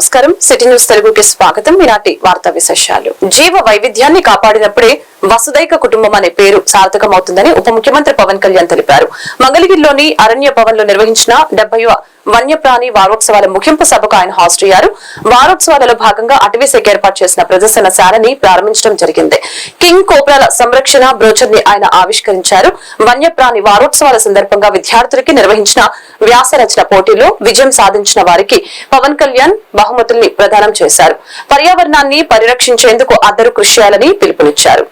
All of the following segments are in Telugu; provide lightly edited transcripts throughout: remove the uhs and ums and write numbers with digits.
నమస్కారం. సిటీ న్యూస్ తెలుగుకి స్వాగతం. ఈనాటి వార్తా విశేషాలు. జీవ వైవిధ్యాన్ని కాపాడినప్పుడే వసుదైక కుటుంబం అనే పేరు సార్థకమవుతుందని ఉప ముఖ్యమంత్రి పవన్ కళ్యాణ్ తెలిపారు. మంగళగిరిలోని అరణ్య భవన్ లో నిర్వహించిన 70వ వన్యప్రాణి వారోత్సవాల ముగింపు సభకు ఆయన హాజరయ్యారు. వారోత్సవాలలో భాగంగా అటవీ శాఖ ఏర్పాటు చేసిన ప్రదర్శనశాలని ప్రారంభించడం జరిగింది. కింగ్ కోబ్రాల సంరక్షణ బ్రోచర్ ని ఆయన ఆవిష్కరించారు. వన్యప్రాణి వారోత్సవాల సందర్భంగా విద్యార్థులకి నిర్వహించిన వ్యాస రచన పోటీలో విజయం సాధించిన వారికి పవన్ కళ్యాణ్ బహుమతుల్ని ప్రదానం చేశారు. పర్యావరణాన్ని పరిరక్షించేందుకు అందరూ కృషి చేయాలని పిలుపునిచ్చారు.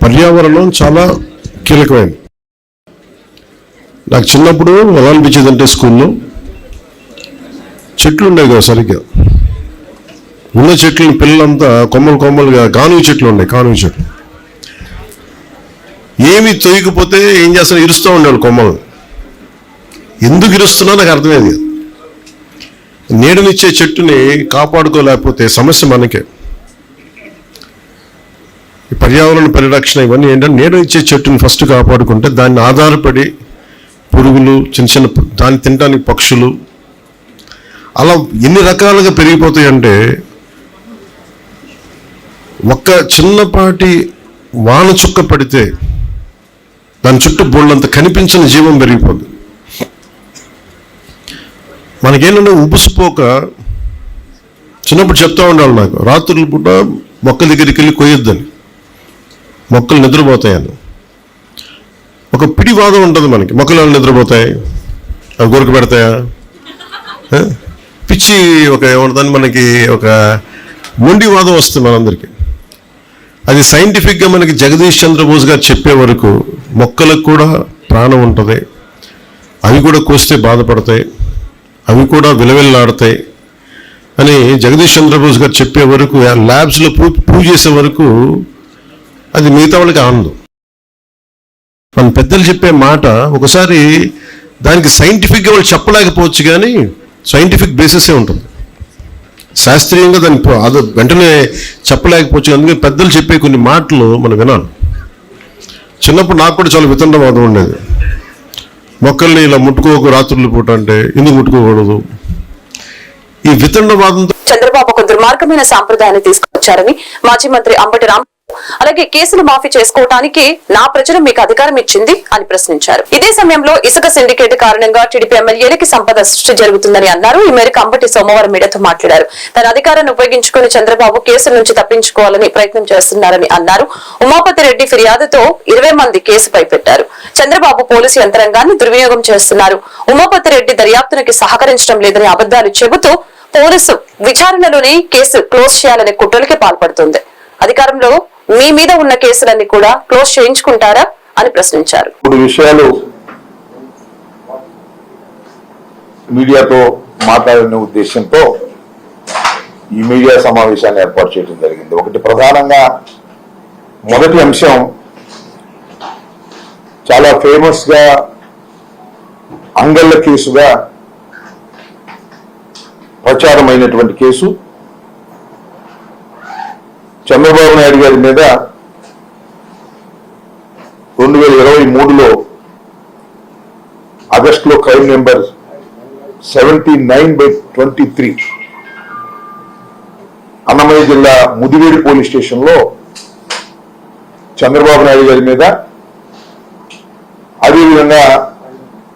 పర్యావరణం చాలా కీలకమైనది. నాకు చిన్నప్పుడు ఎలా అనిపించేదంటే స్కూల్లో చెట్లు ఉండేవి కదా, సరిగ్గా ఉన్న చెట్లని పిల్లలంతా కొమ్మలుగా కానుగ చెట్లు ఉన్నాయి. కానుగ చెట్లు ఏమి తొయ్యకపోతే ఏం చేస్తారో ఇరుస్తూ ఉండేవాళ్ళు కొమ్మలు. ఎందుకు ఇరుస్తున్నా నాకు అర్థమయ్యేది. నీడనిచ్చే చెట్టుని కాపాడుకోలేకపోతే సమస్య మనకే. పర్యావరణ పరిరక్షణ ఇవన్నీ ఏంటంటే నీడ ఇచ్చే చెట్టుని ఫస్ట్ కాపాడుకుంటే దాన్ని ఆధారపడి పురుగులు చిన్న దాన్ని తినడానికి పక్షులు అలా ఎన్ని రకాలుగా పెరిగిపోతాయంటే ఒక్క చిన్నపాటి వాన చుక్క పడితే దాని చుట్టూ బోళ్ళంత కనిపించిన జీవం పెరిగిపోతుంది. మనకేంటంటే ఉబుసుపోక చిన్నప్పుడు చెప్తా ఉండాలి నాకు, రాత్రుల పూట మొక్క దగ్గరికి వెళ్ళి కొయ్యొద్దని, మొక్కలు నిద్రపోతాయని. ఒక పిడివాదం ఉంటుంది మనకి, మొక్కలు నిద్రపోతాయి, అవి గొరకు పెడతాయా, పిచ్చి ఒక ఏమంటుందని మనకి ఒక మొండివాదం వస్తుంది మనందరికీ. అది సైంటిఫిక్గా మనకి జగదీష్ చంద్రబోస్ గారు చెప్పే వరకు మొక్కలకు కూడా ప్రాణం ఉంటుంది, అవి కూడా కోస్తే బాధపడతాయి, అవి కూడా విలవిల్లాడతాయి అని జగదీష్ చంద్రబోస్ గారు చెప్పే వరకు, ల్యాబ్స్లో ప్రూవ్ చేసే వరకు అది మిగతా వాళ్ళకి ఆనందం. మన పెద్దలు చెప్పే మాట ఒకసారి దానికి సైంటిఫిక్గా వాళ్ళు చెప్పలేకపోవచ్చు, కానీ సైంటిఫిక్ బేసిసే ఉంటుంది. శాస్త్రీయంగా దాన్ని అది వెంటనే చెప్పలేకపోవచ్చు. అందుకని పెద్దలు చెప్పే కొన్ని మాటలు మనం వినాలి. చిన్నప్పుడు నాకు కూడా చాలా వితండవాదం ఉండేది. మొక్కల్ని ఇలా ముట్టుకోకు రాత్రులు పూట అంటే, ఎందుకు ముట్టుకోకూడదు? ఈ వితండవాదంతో చంద్రబాబు ఒక దుర్మార్గమైన సాంప్రదాయాన్ని తీసుకొచ్చారని మాజీ మంత్రి అంబటి రామ్, అలాగే కేసులు మాఫీ చేసుకోవటానికి నా ప్రజలు మీకు అధికారం ఇచ్చింది అని ప్రశ్నించారు. ఇదే సమయంలో ఇసుక సిండికేట్ కారణంగా టీడీపీ ఎమ్మెల్యేలకి సంపద సృష్టి జరుగుతుందని అన్నారు. ఈ మేరకు అంబటి సోమవారం మీడియాతో మాట్లాడారు. తన అధికారాన్ని ఉపయోగించుకుని చంద్రబాబు కేసుల నుంచి తప్పించుకోవాలని ప్రయత్నం చేస్తున్నారని అన్నారు. ఉమాపతి రెడ్డి ఫిర్యాదుతో 20 మంది కేసుపై పెట్టారు. చంద్రబాబు పోలీసు యంత్రాంగాన్ని దుర్వినియోగం చేస్తున్నారు. ఉమాపతి రెడ్డి దర్యాప్తునికి సహకరించడం లేదని అబద్దాలు చెబుతూ పోలీసు విచారణలోనే కేసు క్లోజ్ చేయాలనే కుట్రలకి పాల్పడుతుంది. అధికారంలో మీ మీద ఉన్న కేసులన్నీ కూడా క్లోజ్ చేయించుకుంటారా అని ప్రశ్నించారు. ఇప్పుడు విషయాలు మీడియాతో మాట్లాడిన ఉద్దేశంతో ఈ మీడియా సమావేశాన్ని ఏర్పాటు చేయడం జరిగింది. ఒకటి ప్రధానంగా మొదటి అంశం చాలా ఫేమస్ గా అంగళ్ళ కేసుగా ప్రచారమైనటువంటి కేసు. చంద్రబాబు నాయుడు గారి మీద 2023లో ఆగస్టులో క్రైమ్ నెంబర్ 79/23 అన్నమయ్య జిల్లా ముదివేడు పోలీస్ స్టేషన్లో చంద్రబాబు నాయుడు గారి మీద, అదేవిధంగా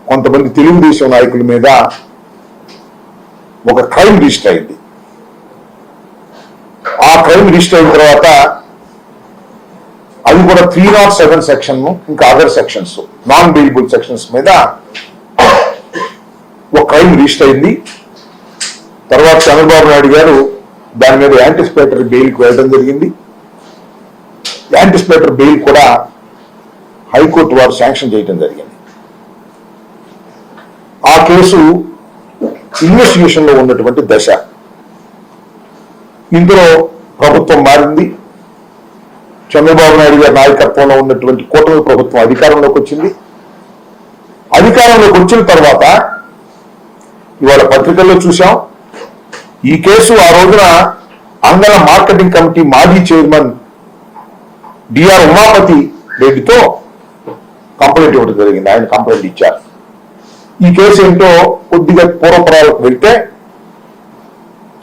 కొంతమంది తెలుగుదేశం నాయకుల మీద ఒక క్రైమ్ రిజిస్టర్ అయింది. ఆ క్రైమ్ రిజిస్టర్ అయిన తర్వాత అది కూడా 307 సెక్షన్, ఇంకా other sections, non bailable sections మీద ఒక క్రైమ్ రిజిస్టర్ అయింది. తర్వాత చంద్రబాబు నాయుడు గారు దాని మీద యాంటిసిపేటరీ బెయిల్కి వెళ్ళడం జరిగింది. యాంటిసిపేటరీ బెయిల్ కూడా హైకోర్టు వారు శాంక్షన్ చేయడం జరిగింది. ఆ కేసు ఇన్వెస్టిగేషన్ లో ఉన్నటువంటి దశ. ఇందులో ప్రభుత్వం మారింది. చంద్రబాబు నాయుడు గారి నాయకత్వంలో ఉన్నటువంటి కూటమి ప్రభుత్వం అధికారంలోకి వచ్చింది. అధికారంలోకి వచ్చిన తర్వాత ఇవాళ పత్రికల్లో చూసాం, ఈ కేసు ఆ రోజున అంగళ మార్కెటింగ్ కమిటీ మాజీ చైర్మన్ డిఆర్ ఉమాపతి రెడ్డితో కంప్లైంట్ ఇవ్వడం జరిగింది. ఆయన కంప్లైంట్ ఇచ్చారు. ఈ కేసు ఏంటో కొద్దిగా పూర్వపరాలకు వెళ్తే,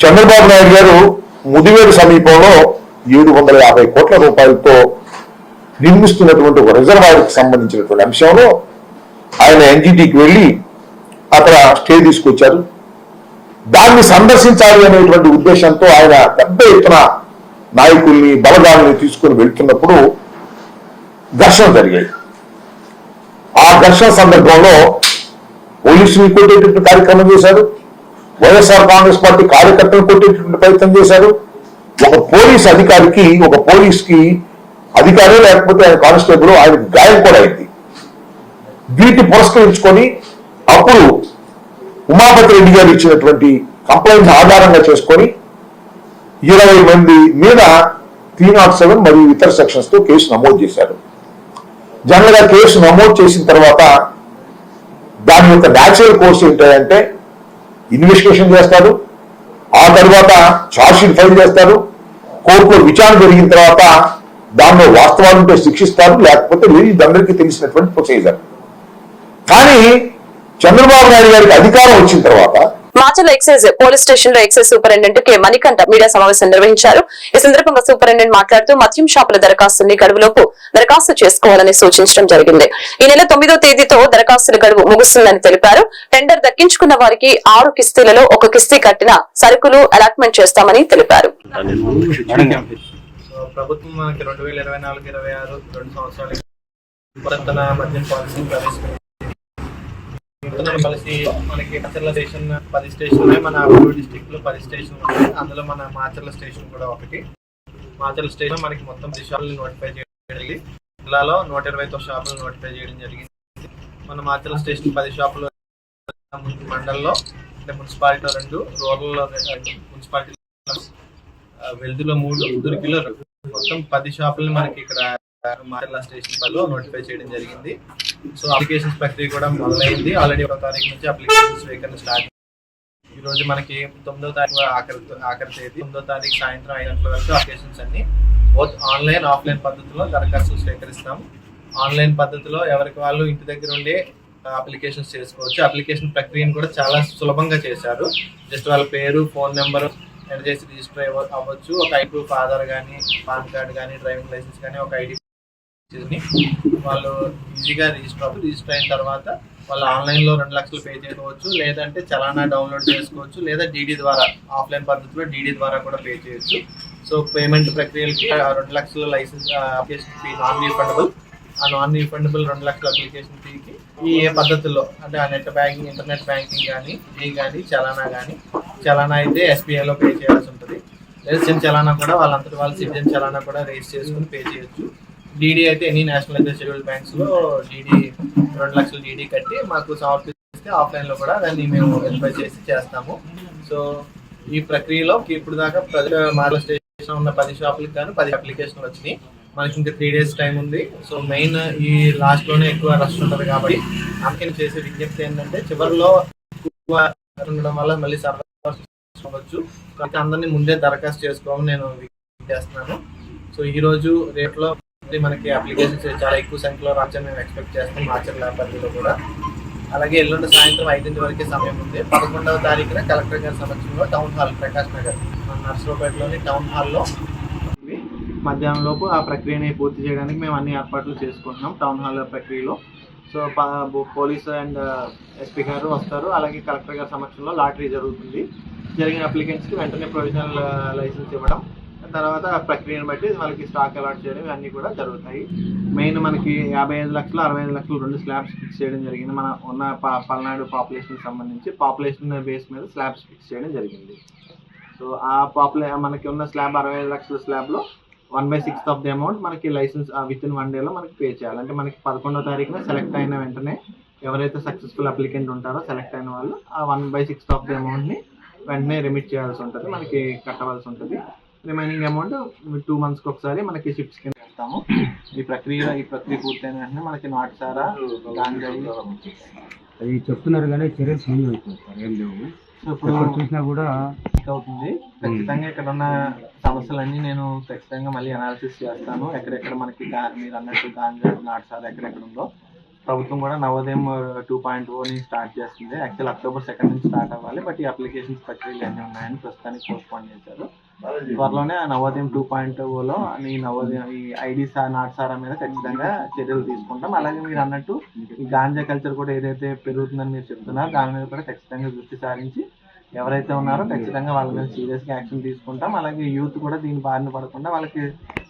చంద్రబాబు నాయుడు గారు ముదివేడు సమీపంలో 750 కోట్ల రూపాయలతో నిర్మిస్తున్నటువంటి ఒక రిజర్వాయర్కి సంబంధించినటువంటి అంశంలో ఆయన ఎన్జిటికి వెళ్ళి అక్కడ స్టే తీసుకొచ్చారు. దాన్ని సందర్శించాలి అనేటువంటి ఉద్దేశంతో ఆయన పెద్ద ఎత్తున నాయకుల్ని, బలగాల్ని తీసుకుని వెళ్తున్నప్పుడు ఘర్షణ జరిగాయి. ఆ ఘర్షణ సందర్భంలో పోలీసులు కొట్టేటువంటి కార్యక్రమం చేశారు. వైఎస్ఆర్ కాంగ్రెస్ పార్టీ కార్యకర్తలు కొట్టేటువంటి ప్రయత్నం చేశారు. ఒక పోలీస్ అధికారికి, ఒక పోలీస్కి అధికారి లేకపోతే ఆయన కానిస్టేబుల్, ఆయన గాయం కూడా అయింది. వీటిని పురస్కరించుకొని అప్పుడు ఉమాపతి రెడ్డి గారు ఇచ్చినటువంటి కంప్లైంట్ ఆధారంగా చేసుకొని 20 మంది మీద 307 మరియు ఇతర సెక్షన్స్ తో కేసు నమోదు చేశారు. జనరల్ గా కేసు నమోదు చేసిన తర్వాత దాని యొక్క న్యాచురల్ కోర్స్ ఏంటంటే ఇన్వెస్టిగేషన్ చేస్తారు, ఆ తర్వాత ఛార్జ్షీట్ ఫైల్ చేస్తారు, కోర్టులో విచారణ జరిగిన తర్వాత దానిలో వాస్తవాలుంటే శిక్షిస్తారు, లేకపోతే వీళ్ళందరికీ తెలిసినటువంటి ప్రొసీజర్. కానీ చంద్రబాబు నాయుడు గారికి అధికారం వచ్చిన తర్వాత మాచర్ల ఎక్సైజ్ పోలీస్ స్టేషన్ లో excise superintendent K Manikantha media సమావేశం నిర్వహించారు. ఈ సందర్భంగా సూపరింటెండెంట్ మాట్లాడుతూ మద్యం షాపుల దరఖాస్తుని గడువులోపు దరఖాస్తు చేసుకోవాలని సూచించడం జరిగింది. ఈ నెల 9వ తేదీతో దరఖాస్తుల గడువు ముగుస్తుందని తెలిపారు. టెండర్ దక్కించుకున్న వారికి 6 కిస్తీలలో 1 కిస్తీ కట్టిన సరుకులు అలాట్మెంట్ చేస్తామని తెలిపారు. ప్రభుత్వం మనకి 2024-26 2 సంవత్సరాలకి పురాతన మద్యం పాలసీని ప్రవేశపెట్టింది. కలిసి మనకి మాచర్ల స్టేషన్ 10 స్టేషన్లు, మన అల్లూరు డిస్ట్రిక్ట్ లో 10 స్టేషన్లు ఉన్నాయి. అందులో మన మాచర్ల స్టేషన్ కూడా ఒకటి. మాచర్ల స్టేషన్ మనకి మొత్తం 10 షాపులు నోటిఫై చేయడం జరిగింది. జిల్లాలో 129 షాపులు నోటిఫై చేయడం జరిగింది. మన మాచర్ల స్టేషన్ 10 షాపులు మండలంలో, అంటే మున్సిపాలిటీలో 2, రూరల్లో 2, మున్సిపాలిటీ వెల్దులో 3, దుర్గిలో 2, మొత్తం 10 షాపుల్ని మనకి ఇక్కడ మాచర్ల స్టేషన్ పనిలో నోటిఫై చేయడం జరిగింది. సో అప్లికేషన్స్ ప్రక్రియ కూడా మొదలైంది. ఆల్రెడీ 1వ తారీఖు నుంచి అప్లికేషన్ స్వీకరణ స్టార్ట్. ఈ రోజు మనకి 9వ తారీఖు ఆఖరి తేదీ. 9వ తారీఖు సాయంత్రం 5 గంటల వరకు అప్లికేషన్స్ అన్ని బోత్ ఆన్లైన్, ఆఫ్లైన్ పద్ధతిలో దరఖాస్తులు స్వీకరిస్తాం. ఆన్లైన్ పద్ధతిలో ఎవరికి వాళ్ళు ఇంటి దగ్గర ఉండే అప్లికేషన్స్ చేసుకోవచ్చు. అప్లికేషన్ ప్రక్రియను కూడా చాలా సులభంగా చేశారు. జస్ట్ వాళ్ళ పేరు, ఫోన్ నెంబర్ ఎంటర్ చేసి రిజిస్టర్ అవ్వచ్చు. ఒక ఐడి ప్రూఫ్, ఆధార్ కానీ, పాన్ కార్డ్ కానీ, డ్రైవింగ్ లైసెన్స్ కానీ, ఒక ఐడి వాళ్ళు ఈజీగా రిజిస్టర్ అయిన తర్వాత వాళ్ళు ఆన్లైన్లో 2 లక్షలు పే చేసుకోవచ్చు, లేదంటే చలానా డౌన్లోడ్ చేసుకోవచ్చు, లేదా డీడీ ద్వారా, ఆఫ్లైన్ పద్ధతిలో డీడీ ద్వారా కూడా పే చేయొచ్చు. సో పేమెంట్ ప్రక్రియలకి 2 లక్షల license application fee non refundable. ఆ నాన్ రీఫండబుల్ 2 లక్షల అప్లికేషన్ ఫీకి ఈ ఏ పద్ధతుల్లో, అంటే ఆ నెట్ బ్యాంకింగ్, ఇంటర్నెట్ బ్యాంకింగ్ కానీ, చలానా కానీ, చలానా అయితే SBIలో పే చేయాల్సి ఉంటుంది. లేదా సిమ్ చలానా కూడా వాళ్ళంతటి వాళ్ళు సిటిజన్ చలానా కూడా రేస్ చేసుకుని పే చేయొచ్చు. డీడీ అయితే ఎనీ నేషనల్ అయితే షెడ్యూల్డ్ బ్యాంక్స్ లో డీడీ 2 లక్షలు డీడీ కట్టి మాకు సమర్పిస్తే ఆఫ్లైన్ లో కూడా దాన్ని మేము వెరిఫై చేసి చేస్తాము. సో ఈ ప్రక్రియలో ఇప్పుడు దాకా మాచర్ల స్టేషన్ ఉన్న 10 షాపులకు కానీ 10 అప్లికేషన్లు వచ్చినాయి. మనకి ఇంకా 3 days టైం ఉంది. సో మెయిన్ ఈ లాస్ట్ లోనే ఎక్కువ రష్ ఉంటుంది కాబట్టి అందుకని చేసే విజ్ఞప్తి ఏంటంటే చివరిలో ఎక్కువ ఉండడం వల్ల మళ్ళీ సర్వర్ అవ్వచ్చు. కాబట్టి అందరినీ ముందే దరఖాస్తు చేసుకోవాలని నేను విజ్ఞప్తి చేస్తున్నాను. సో ఈ రోజు రేట్లో మనకి అప్లికేషన్స్ చాలా ఎక్కువ సంఖ్యలో రావచ్చని మేము ఎక్స్పెక్ట్ చేస్తాం. మాచర్ల పరిధిలో కూడా అలాగే ఎల్లుండి సాయంత్రం 5 వరకే సమయం ఉంది. 11వ తారీఖున కలెక్టర్ గారి సమక్షంలో టౌన్ హాల్ ప్రకాష్ నగర్ మన నర్సరావుపేటలోని టౌన్ హాల్లో మధ్యాహ్నం లోపు ఆ ప్రక్రియని పూర్తి చేయడానికి మేము అన్ని ఏర్పాట్లు చేసుకుంటున్నాం టౌన్ హాల్ ప్రక్రియలో. సో పోలీసు అండ్ ఎస్పీ గారు వస్తారు. అలాగే కలెక్టర్ గారి సమక్షంలో లాటరీ జరుగుతుంది. జరిగిన అప్లికెంట్స్కి వెంటనే ప్రొవిజనల్ లైసెన్స్ ఇవ్వడం, తర్వాత ప్రక్రియను బట్టి వాళ్ళకి స్టాక్ అలాట్ చేయడం ఇవన్నీ కూడా జరుగుతాయి. మెయిన్ మనకి 55 లక్షలు 65 లక్షలు 2 స్లాబ్స్ ఫిక్స్ చేయడం జరిగింది. మన ఉన్న పల్నాడు పాపులేషన్ సంబంధించి పాపులేషన్ బేస్ మీద స్లాబ్స్ ఫిక్స్ చేయడం జరిగింది. సో ఆ మనకి ఉన్న స్లాబ్ 65 లక్షల స్లాబ్లో 1/6 ఆఫ్ ది అమౌంట్ మనకి లైసెన్స్ విత్ ఇన్ 1 డేలో మనకి పే చేయాలి. అంటే మనకి 11వ తారీఖున సెలెక్ట్ అయిన వెంటనే ఎవరైతే సక్సెస్ఫుల్ అప్లికెంట్ ఉంటారో సెలెక్ట్ అయిన వాళ్ళు ఆ 1/6 ఆఫ్ ది అమౌంట్ని వెంటనే రెమిట్ చేయాల్సి ఉంటుంది, మనకి కట్టవలసి ఉంటుంది. రిమైనింగ్ అమౌంట్ 2 మంత్స్కి ఒకసారి మనకి షిఫ్ట్స్ కింద చేస్తాము. ఈ ప్రక్రియ పూర్తయిన వెంటనే మనకి నాటుసారా గాంజాయి అది చెప్తున్నారు కానీ చర్యలు శూన్యం అయిపోతారు, ఏం లేవు. ఇప్పుడు చూసినా కూడా అవుతుంది. ఖచ్చితంగా ఇక్కడ ఉన్న సమస్యలన్నీ నేను ఖచ్చితంగా మళ్ళీ అనాలిసిస్ చేస్తాను. ఎక్కడెక్కడ మనకి మీరు అన్నట్టు గాంజా నాటుసారా ఎక్కడెక్కడ ఉందో. ప్రభుత్వం కూడా నవోదయం 2.0ని స్టార్ట్ చేస్తుంది. యాక్చువల్ October 2 నుంచి స్టార్ట్ అవ్వాలి, బట్ ఈ అప్లికేషన్స్ ప్రక్రియలు అన్నీ ఉన్నాయని ప్రస్తుతానికి పోస్ట్పోన్ చేశారు. త్వరలోనే నవోదయం 2.0లో ఈ నవోదయం ఈ ఐడి నాటుసారా మీద ఖచ్చితంగా చర్యలు తీసుకుంటాం. అలాగే మీరు అన్నట్టు ఈ గాంజా కల్చర్ కూడా ఏదైతే పెరుగుతుందని మీరు చెప్తున్నారు దాని మీద కూడా ఖచ్చితంగా దృష్టి సారించి ఎవరైతే ఉన్నారో ఖచ్చితంగా వాళ్ళ మీద సీరియస్గా యాక్షన్ తీసుకుంటాం. అలాగే యూత్ కూడా దీని బారిన పడకుండా వాళ్ళకి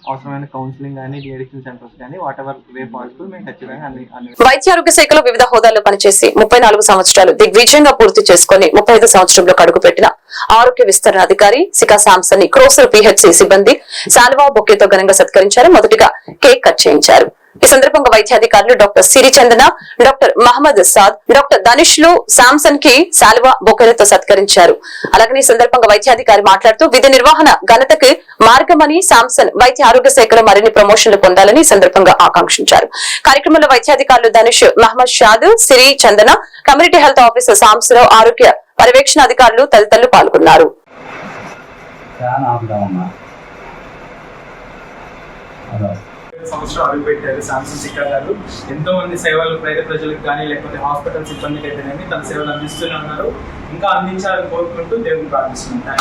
అవసరమైన కౌన్సిలింగ్ కానీ డిఅడిక్షన్ సెంటర్స్ కానీ వాట్ ఎవర్ వే పాసిబుల్ మేము ఖచ్చితంగా అన్ని వైద్య ఆరోగ్య శాఖలో వివిధ హోదాల్లో పనిచేసి 34 సంవత్సరాలు దిగ్విజయంగా పూర్తి చేసుకుని 35వ సంవత్సరంలో అడుగుపెట్టిన ఆరోగ్య విస్తరణ అధికారి సికా శాంసన్ ని క్రోసర్ పిహెచ్సి సిబ్బంది శాల్వా బొకేతో ఘనంగా సత్కరించారు. మొదటిగా కేక్ కట్ చేయించారు. ఈ సందర్భంగా వైద్యాధికారులు డాక్టర్ సిరి చందన, డాక్టర్ మహమ్మద్ సాద్, డాక్టర్ ధనుష్ లు శాంసన్ కి శాల్వా బొకేలతో సత్కరించారు. అలాగే ఈ సందర్భంగా వైద్యాధికారి మాట్లాడుతూ విధి నిర్వహణ ఘనతకు మార్గమని శాంసన్ వైద్య ఆరోగ్య శాఖలో మరిన్ని ప్రమోషన్లు పొందాలని ఈ సందర్భంగా ఆకాంక్షించారు. కార్యక్రమంలో వైద్యాధికారులు ధనుష్, మహమ్మద్ షాద్, సిరి చందన, కమ్యూనిటీ హెల్త్ ఆఫీసర్ సాంసరావు, ఆరోగ్య పర్యవేక్షణ అధికారులు తదితరులు పాల్గొన్నారు. సంవత్సరం అడుగుపెట్టారు శాంసన్ సిక్కా గారు. ఎంతో మంది సేవలు పేద ప్రజలకు కానీ లేకపోతే హాస్పిటల్ సిబ్బందికి అయితేనేమి తన సేవలు అందిస్తూనే ఉన్నారు. ఇంకా అందించాలని కోరుకుంటూ దేవుని ప్రార్థిస్తున్నాం.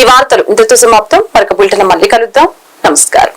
ఈ వార్తలు ఇంతతో సమాప్తం. మరొక బులెటిన్ మళ్ళీ కలుద్దాం. నమస్కారం.